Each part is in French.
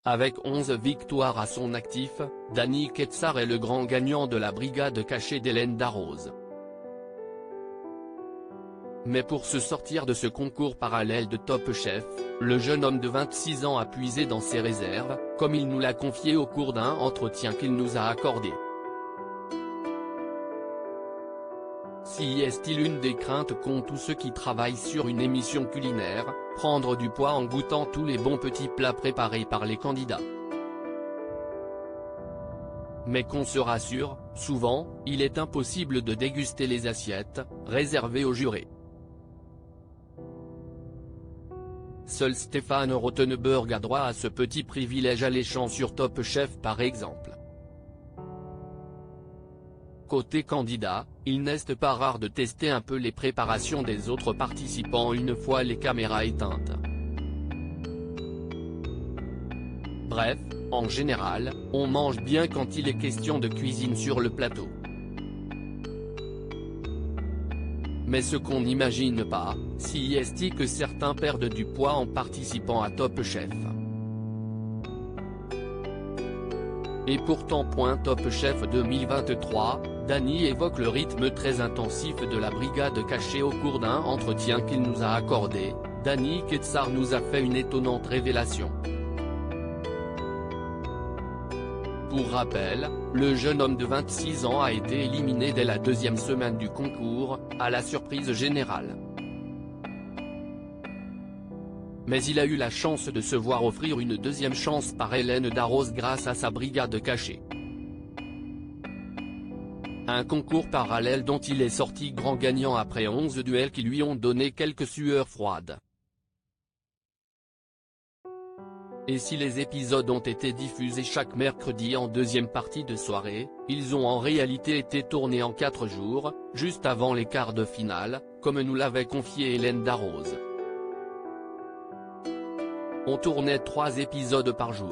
Avec 11 victoires à son actif, Danny Ketsar est le grand gagnant de la brigade cachée d'Hélène Darroze. Mais pour se sortir de ce concours parallèle de Top Chef, le jeune homme de 26 ans a puisé dans ses réserves, comme il nous l'a confié au cours d'un entretien qu'il nous a accordé. Si est-il une des craintes qu'ont tous ceux qui travaillent sur une émission culinaire, prendre du poids en goûtant tous les bons petits plats préparés par les candidats. Mais qu'on se rassure, souvent, il est impossible de déguster les assiettes, réservées aux jurés. Seul Stéphane Rothenberg a droit à ce petit privilège alléchant sur Top Chef par exemple. Côté candidat, il n'est pas rare de tester un peu les préparations des autres participants une fois les caméras éteintes. Bref, en général, on mange bien quand il est question de cuisine sur le plateau. Mais ce qu'on n'imagine pas, c'est que certains perdent du poids en participant à Top Chef. Et pourtant. Top Chef 2023, Danny évoque le rythme très intensif de la brigade cachée au cours d'un entretien qu'il nous a accordé. Danny Ketsar nous a fait une étonnante révélation. Pour rappel, le jeune homme de 26 ans a été éliminé dès la deuxième semaine du concours, à la surprise générale. Mais il a eu la chance de se voir offrir une deuxième chance par Hélène Darroze grâce à sa brigade cachée. Un concours parallèle dont il est sorti grand gagnant après 11 duels qui lui ont donné quelques sueurs froides. Et si les épisodes ont été diffusés chaque mercredi en deuxième partie de soirée, ils ont en réalité été tournés en 4 jours, juste avant les quarts de finale, comme nous l'avait confié Hélène Darroze. On tournait 3 épisodes par jour.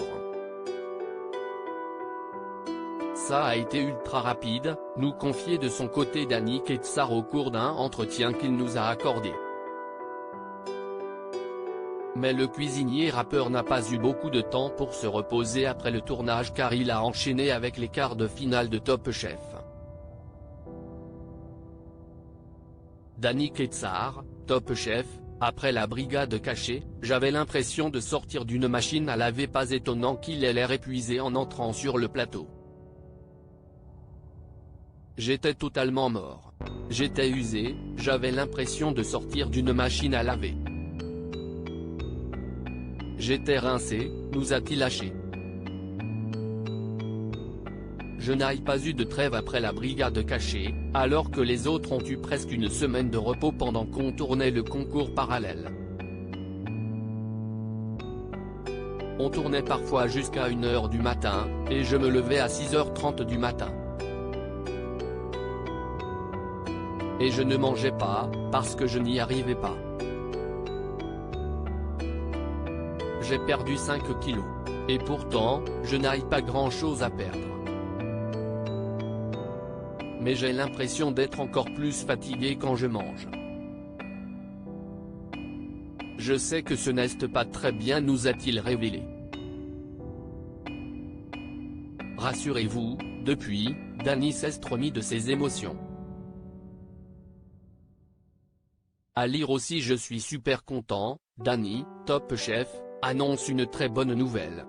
Ça a été ultra rapide, nous confiait de son côté Danny Ketsar au cours d'un entretien qu'il nous a accordé. Mais le cuisinier rappeur n'a pas eu beaucoup de temps pour se reposer après le tournage car il a enchaîné avec les quarts de finale de Top Chef. Danny Ketsar, Top Chef, après la brigade cachée, j'avais l'impression de sortir d'une machine à laver, pas étonnant qu'il ait l'air épuisé en entrant sur le plateau. J'étais totalement mort. J'étais usé, j'avais l'impression de sortir d'une machine à laver. J'étais rincé, nous a-t-il lâché. Je n'ai pas eu de trêve après la brigade cachée, alors que les autres ont eu presque une semaine de repos pendant qu'on tournait le concours parallèle. On tournait parfois jusqu'à 1h du matin, et je me levais à 6h30 du matin. Et je ne mangeais pas, parce que je n'y arrivais pas. J'ai perdu 5 kilos. Et pourtant, je n'ai pas grand-chose à perdre. Mais j'ai l'impression d'être encore plus fatigué quand je mange. Je sais que ce n'est pas très bien, nous a-t-il révélé. Rassurez-vous, depuis, Danny s'est remis de ses émotions. À lire aussi: je suis super content, Danny, Top Chef, annonce une très bonne nouvelle.